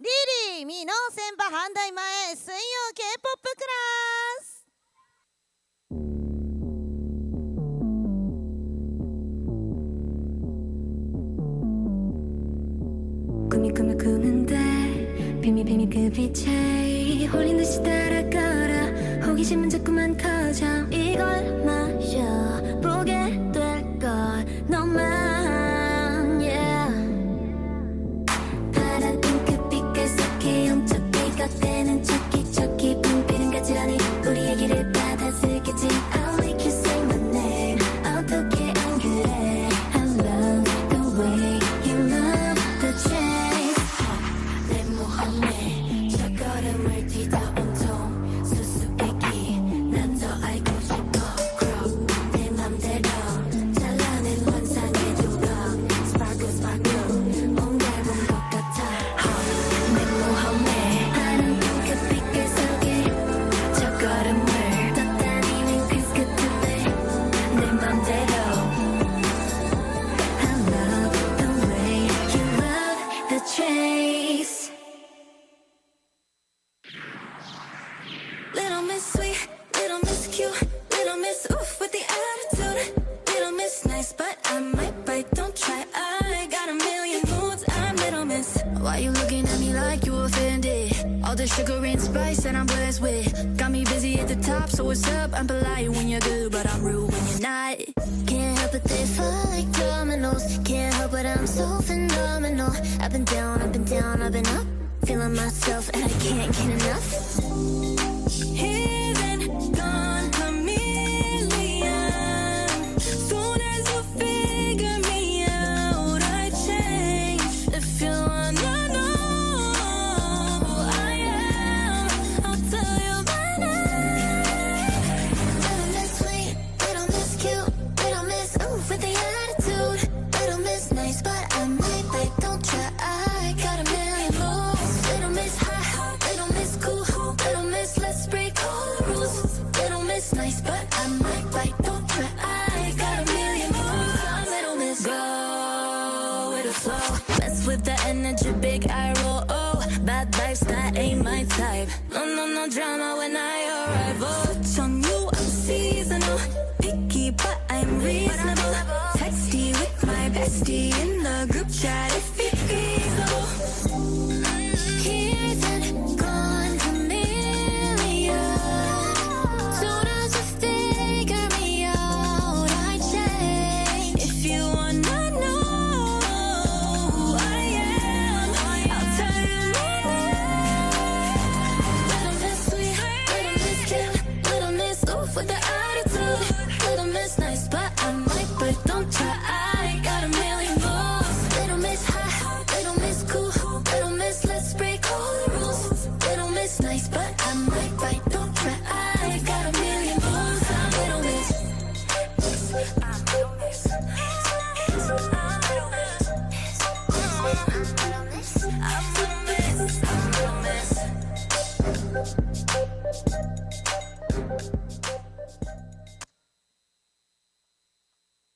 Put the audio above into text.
リリー箕面船場阪大前水曜 K-POP クラス。꿈이 꿈을 꾸는데 비밀 그 빛에 홀린 듯이 따라가라. 호기심은 자꾸만 커져. 이걸 마셔보게 될 걸 너만 yeah. 파란 핑크 빛깔 속에 엄청 삐걱대는 척기 빈비는 가지런히 우리 얘기를 받아쓰겠지. I'll make you say my name. 어떻게 안 그래. I love the way you love the chase. 내 모험에 저 걸음을 뛰다 온통 수수께끼. 난 더 알고 싶어. Grow 내 맘대로 잘나는 환상의 두각. Sparkle sparkle 뭔가 본 것 같아. 내 모험에 파란 핑크 빛깔 속에 저 걸음을 떠다니는 그 끝에 내 맘대로. I love the way you love the chase. Little Miss Sweet, Little Miss Cute, Little Miss Oof with the attitude. Little Miss Nice, but I might bite, don't try. I got a million moods, I'm Little Miss. Why you looking at me like you offended? All the sugar and spice that I'm blessed with got me busy at the top, so what's up? I'm polite when you're good, but I'm rude when you're not. Can't help it, they fall like dominoes. Can't help it, I'm so phenomenal. Up and down, up and down, up and up. Feeling myself and I can't get enough. Hidden, gone, chameleon. Soon as you figure me out, I change. If you wanna know who I am, I'll tell you my name. Little Miss Sweet, Little Miss Cute, Little Miss Ooh with the attitude. Little Miss Nice, but I might bite, don't try. I got a million moves. Little Miss Hot, Little Miss Cool, Little Miss Let's break all the rules. Little Miss Nice, but I might bite, don't try. I got a million moves. I'm Little Miss. Go with the flow. Mess with the energy, big eye roll. Oh, bad vibes, that ain't my type. No drama when I arrive. Oh, touch on you, I'm seasonal. Picky, but I'm reasonable. Texty with my bestie in the group chat. If